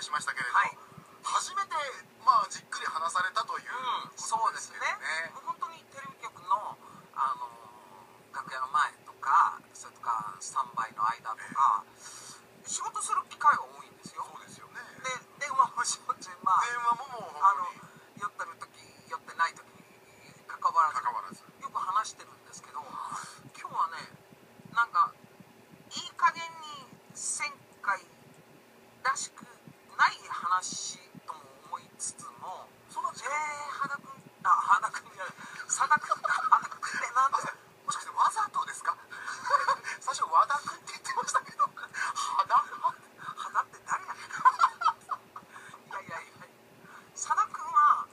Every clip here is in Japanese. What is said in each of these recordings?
いしましたけれど、はい、初めてじっくり話されたというそうですね。もう本当にテレビ局の楽屋の前とか、それとかスタンバイの間とか、仕事する機会が多いんですよ。そうですよね。で、電話もしょっちゅう、電話ももう本当に酔ってる時酔ってない時に関わらずよく話してるんですけど、今日はね、なんかいい加減に前回らしくない話とも思いつつも、そうなんですか。羽田君じゃない、佐田君ってなんで、もしかしてわざとですか？最初和田君って言ってましたけど、肌って誰やねん。いや佐田君は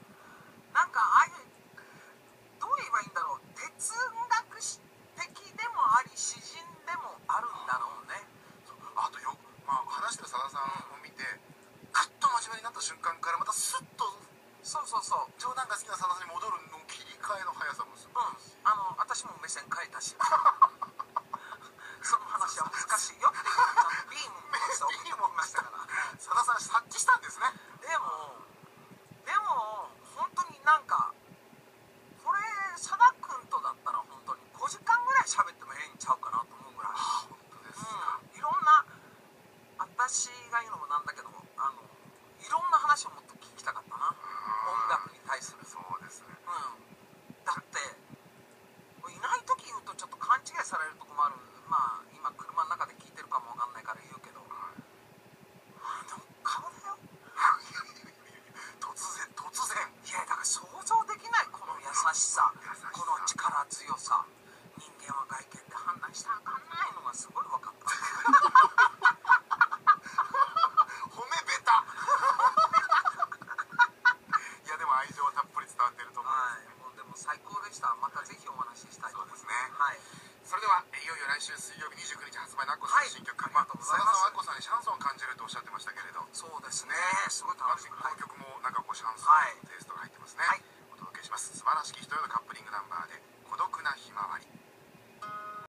なんかああいう、どう言えばいいんだろう、哲学史的でもあり詩人でもあるんだろうね。あと話してる佐田さんを見て、ぐっと真面目になった瞬間からまたスッとそう冗談が好きな佐田さんに戻るの切り替えの速さもすごい。私も目線変えたしその話は難しいよっていうビームも送ってもましたから。佐田さん察知したんですね。でも本当になんか、これ佐田君とだったら本当に5時間ぐらい喋ってもええんちゃうかなと思うぐらい。本当ですか。いろんな、私が言うのもなんだけど、いろんな話をもっと聞きたかったな、音楽に対する。そうですね。だっていない時言うとちょっと勘違いされるとこもある。今車の中で聞いてるかもわかんないから言うけど、顔だよ。突然いやだから想像できない、この優しさ、この力強さ。人間は外見で判断したらあかんないのがすごい分かった。褒めベタ。いやでも愛情はたっぷり伝わってると思います。もうでも最高でした。またぜひお話ししたいと思います。そうですね。はい。それではいよいよ来週水曜日29日発売のアッコさんの新曲、ありがとうございます。佐田さんはアッコさんにシャンソンを感じるとおっしゃってましたけれど、そうですね、すごい楽しみ。この曲もなんかシャンソンのテイストが入ってますね。お届けします。素晴らしき人へのカップリングナンバーで孤独なひまわり。